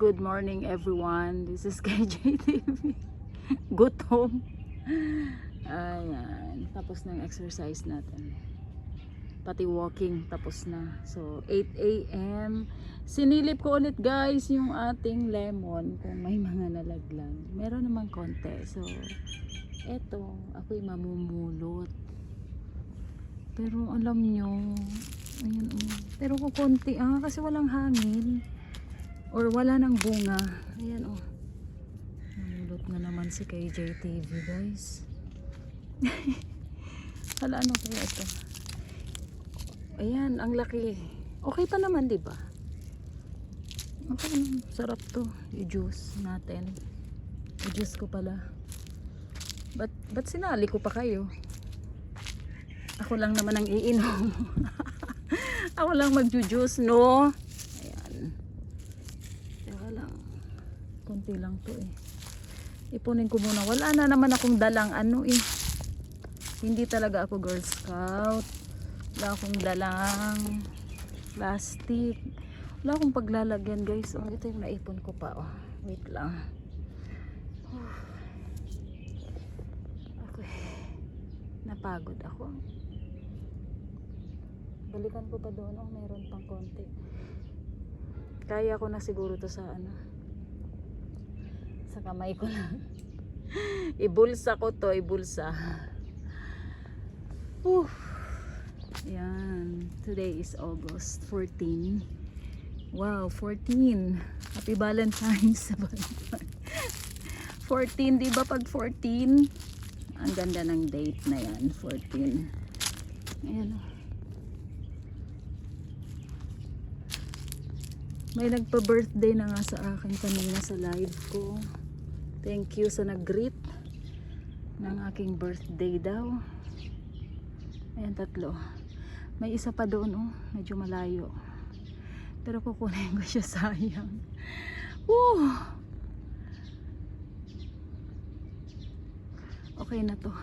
Good morning everyone. This is KJTV. Gutom. Ayan. Tapos ng exercise natin. Pati walking tapos na. So 8 AM. Sinilip ko ulit guys yung ating lemon kung may mga nalaglag. Meron namang konti. So eto, ako'y mamumulot. Pero alam nyo, ayan, pero ko konti kasi walang hangin. Or wala nang bunga. Ayan namulot na naman si KJTV guys. Hala, ano kaya ito? Ayan, ang laki. Okay pa naman, di ba? Okay, sarap to. I-juice natin. I-juice ko pala. Ba't sinali ko pa kayo? Ako lang naman ang iinom. Ako lang magju-juice, no? Konti lang to ipunin ko muna. Wala na naman akong dalang hindi talaga ako Girl Scout. Wala akong dalang plastic. Wala akong paglalagyan guys. Ito yung naipon ko pa wait lang. Okay. Napagod ako. Balikan ko pa doon. Meron pang konti. Kaya ko na siguro to sa sa kamay ko lang. Ibulsa ko to, ibulsa. Yan. Today is August 14. Wow, 14. Happy Valentine's. 14, di ba pag 14? Ang ganda ng date na yan, 14. Ayan. May nagpa-birthday na nga sa akin kanina sa live ko. Thank you sa nag-greet ng aking birthday daw. Ayan, 3. May isa pa doon medyo malayo. Pero kukunin ko siya, sayang. Woo! Okay na to.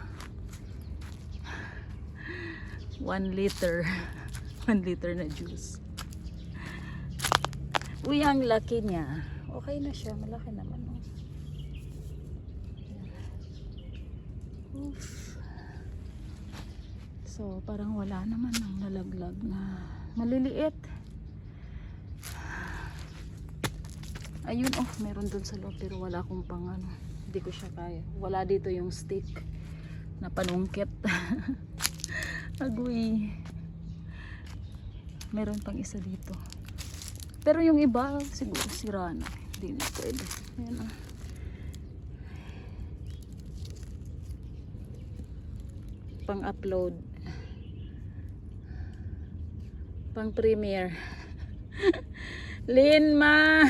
1 liter. 1 liter na juice. Uy, ang laki niya. Okay na siya, malaki naman. Oof. So, parang wala naman ang nalaglag na maliliit. Ayun, meron dun sa loob pero wala akong pang hindi ko siya kaya. Wala dito yung stick na panungkit. Agoy. Meron pang isa dito. Pero yung iba, siguro sira na. Hindi na pwede. Ayan pang-upload. Pang-premiere. Linma!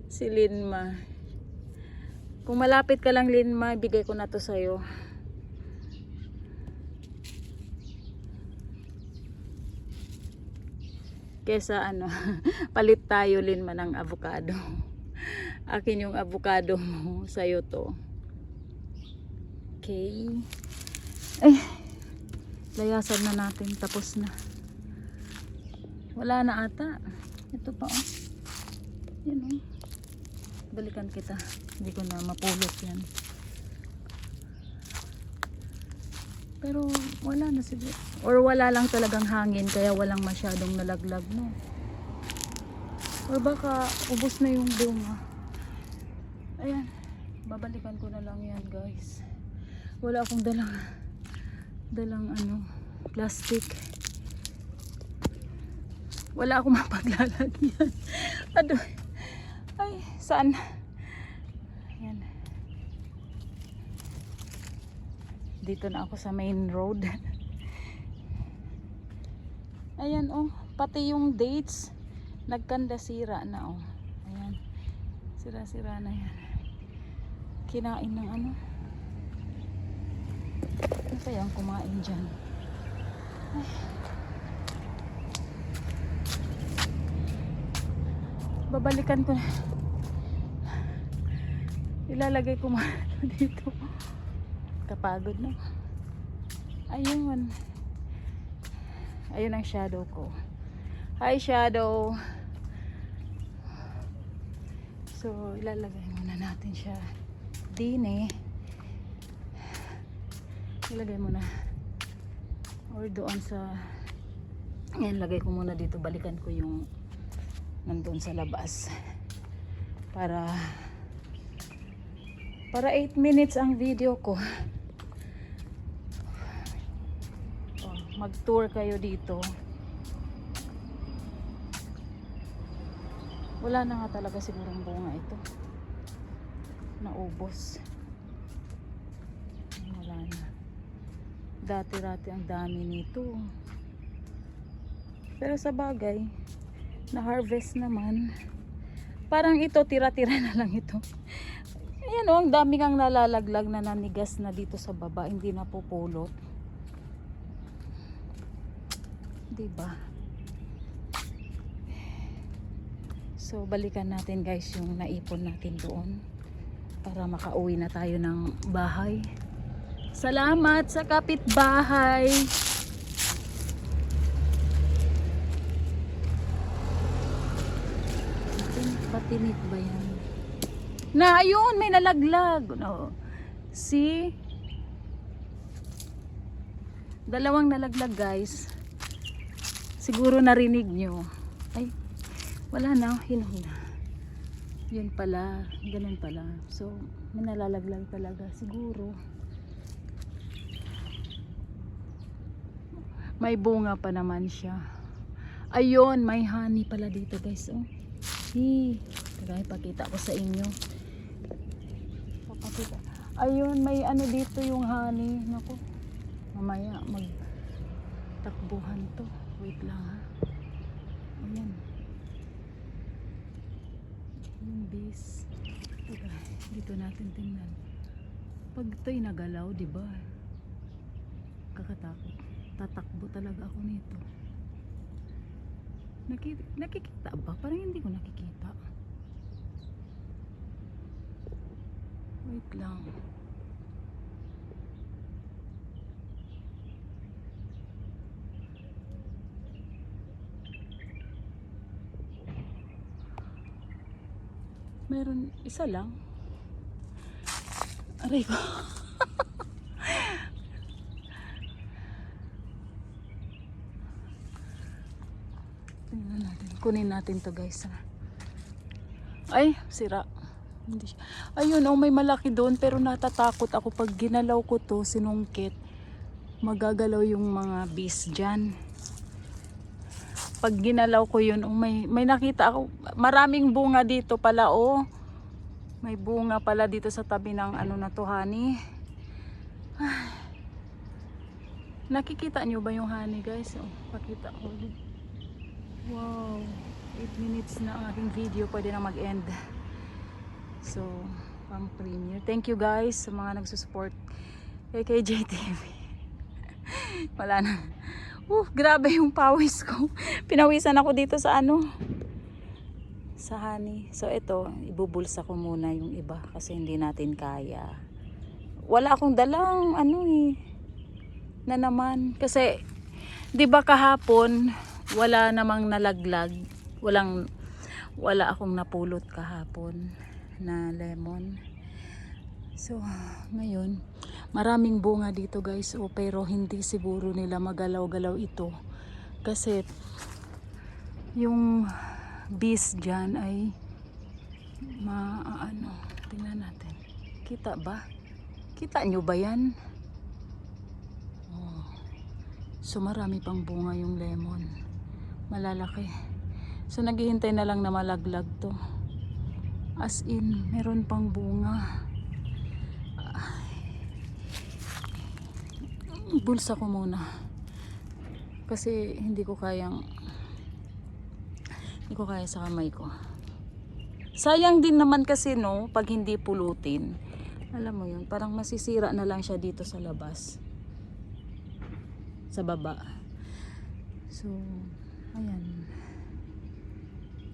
Si Linma. Kung malapit ka lang, Linma, ibigay ko na to sa'yo. Kesa palit tayo Linma ng avocado. Akin yung avocado mo, sa'yo to. Okay. Ay, layasan na natin, tapos na. Wala na ata. Ito pa yan balikan kita, hindi ko na mapulot yan. Pero wala na siguro. Or wala lang talagang hangin kaya walang masyadong nalaglag, no? Or baka ubos na yung bunga. Ayan. Babalikan ko na lang yan, guys. Wala akong dalang plastic. Wala akong mapaglalagyan. Ay, saan? Ayan. Dito na ako sa main road. Ayan pati yung dates nagkanda sira na ayan, sira-sira na yan. Kinain ng ano kaya ang kumain dyan. Ay. Babalikan ko na, ilalagay ko dito. Kapagod na. Ayun ang shadow ko. Hi shadow. So, ilalagay muna natin siya din eh. Ilagay muna. Or doon sa... Ayan, lagay ko muna dito. Balikan ko yung nandun sa labas. Para 8 minutes ang video ko. Oh, mag-tour kayo dito. Wala na nga talaga sigurong bunga ito. Naubos. Wala na. Dati-dati ang dami nito. Pero sa bagay, na-harvest naman. Parang ito, tira-tira na lang ito. Ayan o, ang dami kang nalalaglag na nanigas na dito sa baba. Hindi na pupulot. Diba? So, balikan natin guys yung naipon natin doon. Para makauwi na tayo ng bahay. Salamat sa kapitbahay. Patinit ba yan? Na, ayun, may nalaglag. No. See? Dalawang nalaglag guys. Siguro narinig nyo. Ay, wala na, hinog na. Yun pala, ganun pala. So, may nalalaglag talaga. Siguro. May bunga pa naman siya. Ayun, may honey pala dito guys. Oh. Tara, ipakita ko sa inyo. Papakita. Ayun, may ano dito yung honey. Naku, mamaya magtakbuhan to. Wait lang ha. Ayan. Yung bees. Tara, dito natin tingnan. Pag ito'y nagalaw, diba? Kakatakot. Tatakbo talaga ako nito. Nakikita ba? Parang hindi ko nakikita. Wait lang. Meron isa lang. Aray ko. Tingnan natin. Kunin natin to guys. Ay, sira. Hindi siya. Ayun, oh, may malaki doon pero natatakot ako pag ginalaw ko to, sinungkit. Magagalaw yung mga bees dyan. Pag ginalaw ko yun, oh, may nakita ako. Maraming bunga dito pala, oh. May bunga pala dito sa tabi ng ano na to, honey. Ay. Nakikita nyo ba yung honey guys? Oh, pakita ko. Wow, 8 minutes na ang aking video, pwede na mag-end. So, pang premiere. Thank you guys sa mga nagsusupport kay KJTV. Wala na. Grabe yung pawis ko. Pinawisan ako dito sa ano, sa honey. So ito, ibubulsa ko muna yung iba kasi hindi natin kaya. Wala akong dalang ano eh, na naman. Kasi, di ba kahapon, wala namang nalaglag. Wala akong napulot kahapon na lemon. So, ngayon, maraming bunga dito guys. Oh, pero hindi siguro nila magalaw-galaw ito. Kasi, yung bees dyan ay ano, tingnan natin. Kita ba? Kita nyo ba yan? Oh. So, marami pang bunga yung lemon. Malalaki. So naghihintay na lang na malaglag to. As in, meron pang bunga. Bulsa ko muna. Kasi hindi ko kaya sa kamay ko. Sayang din naman kasi no, pag hindi pulutin. Alam mo yun, parang masisira na lang siya dito sa labas. Sa baba. So, ayan.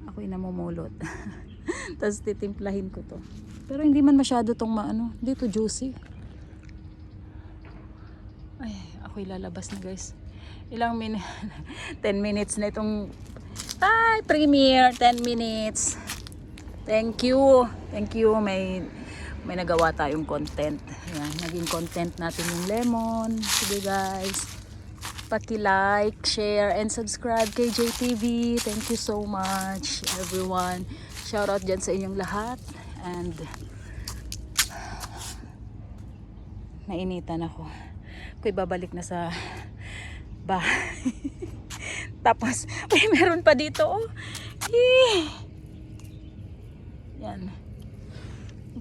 Ako'y namumulot. Tapos titimplahin ko to. Pero hindi man masyado tong maano. Dito juicy. Ay, ako'y lalabas na guys. Ilang 10 minutes na itong premiere. 10 minutes. Thank you. Thank you. May nagawa tayong content. Ayan, naging content natin yung lemon. Sige guys. Paki-like, share, and subscribe kay JTV. Thank you so much, everyone. Shout out dyan sa inyong lahat. And nainitan ako. Ako'y babalik na sa bahay. Tapos, may meron pa dito. Oh. Yan.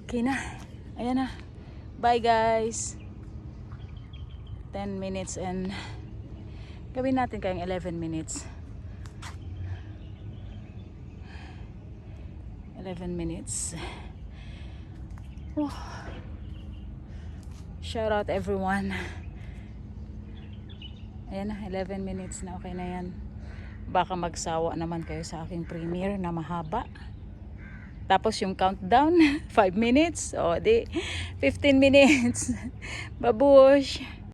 Okay na. Ayan na. Bye guys. 10 minutes and gawin natin kayong 11 minutes. 11 minutes. Oh. Shout out everyone. Ayan na, 11 minutes na. Okay na yan. Baka magsawa naman kayo sa aking premiere na mahaba. Tapos yung countdown, 5 minutes. O di, 15 minutes. Babush.